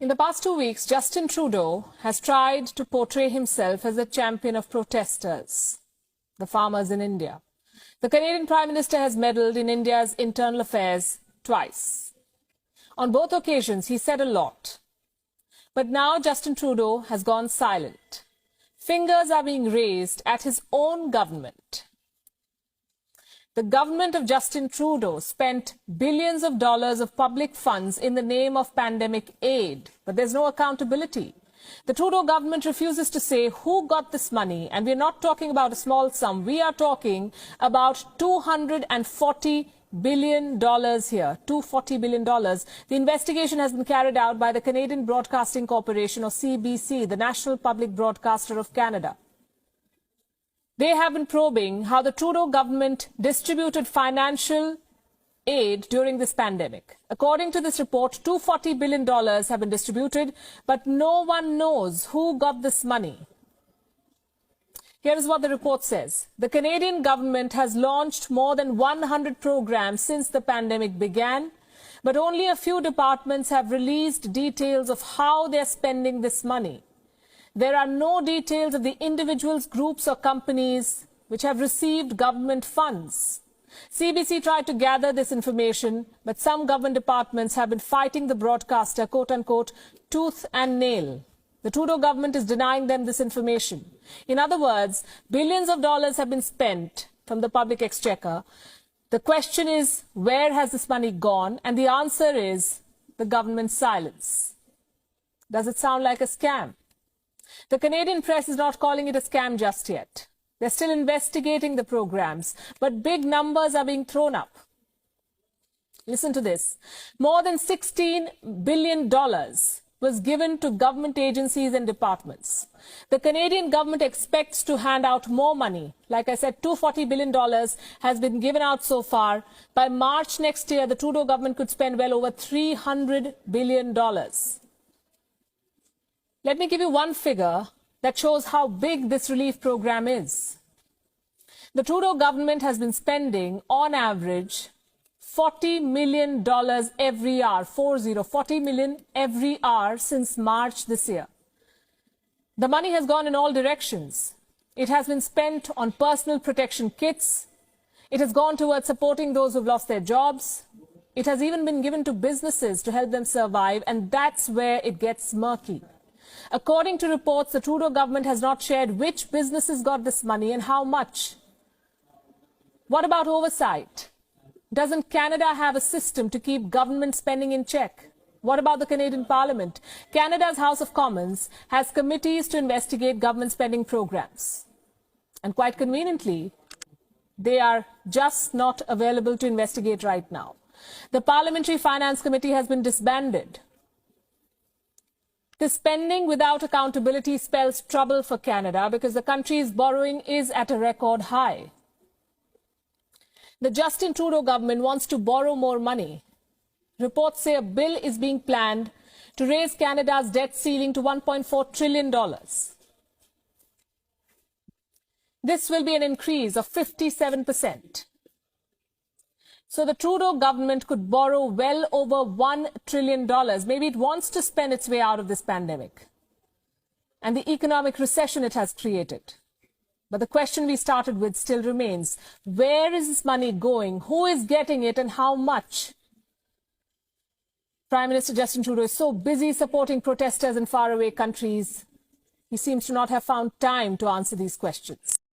In the past 2 weeks, Justin Trudeau has tried to portray himself as a champion of protesters, the farmers in India. The Canadian Prime Minister has meddled in India's internal affairs twice. On both occasions, he said a lot. But now Justin Trudeau has gone silent. Fingers are being raised at his own government. The government of Justin Trudeau spent billions of dollars of public funds in the name of pandemic aid, but there's no accountability. The Trudeau government refuses to say who got this money, and we're not talking about a small sum. We are talking about $240 billion here, $240 billion. The investigation has been carried out by the Canadian Broadcasting Corporation, or CBC, the National Public Broadcaster of Canada. They have been probing how the Trudeau government distributed financial aid during this pandemic. According to this report, $240 billion have been distributed, but no one knows who got this money. Here is what the report says. The Canadian government has launched more than 100 programs since the pandemic began, but only a few departments have released details of how they're spending this money. There are no details of the individuals, groups or companies which have received government funds. CBC tried to gather this information, but some government departments have been fighting the broadcaster, quote-unquote, tooth and nail. The Trudeau government is denying them this information. In other words, billions of dollars have been spent from the public exchequer. The question is, where has this money gone? And the answer is the government's silence. Does it sound like a scam? The Canadian press is not calling it a scam just yet. They're still investigating the programs, but big numbers are being thrown up. Listen to this. More than $16 billion was given to government agencies and departments. The Canadian government expects to hand out more money. Like I said, $240 billion has been given out so far. By March next year, the Trudeau government could spend well over $300 billion. Let me give you one figure that shows how big this relief program is. The Trudeau government has been spending, on average, $40 million every hour, $40 million every hour since March this year. The money has gone in all directions. It has been spent on personal protection kits. It has gone towards supporting those who've lost their jobs. It has even been given to businesses to help them survive, and that's where it gets murky. According to reports, the Trudeau government has not shared which businesses got this money and how much. What about oversight? Doesn't Canada have a system to keep government spending in check? What about the Canadian Parliament? Canada's House of Commons has committees to investigate government spending programs. And quite conveniently, they are just not available to investigate right now. The Parliamentary Finance Committee has been disbanded. The spending without accountability spells trouble for Canada because the country's borrowing is at a record high. The Justin Trudeau government wants to borrow more money. Reports say a bill is being planned to raise Canada's debt ceiling to $1.4 trillion. This will be an increase of 57%. So the Trudeau government could borrow well over $1 trillion. Maybe it wants to spend its way out of this pandemic and the economic recession it has created. But the question we started with still remains. Where is this money going? Who is getting it and how much? Prime Minister Justin Trudeau is so busy supporting protesters in faraway countries. He seems to not have found time to answer these questions.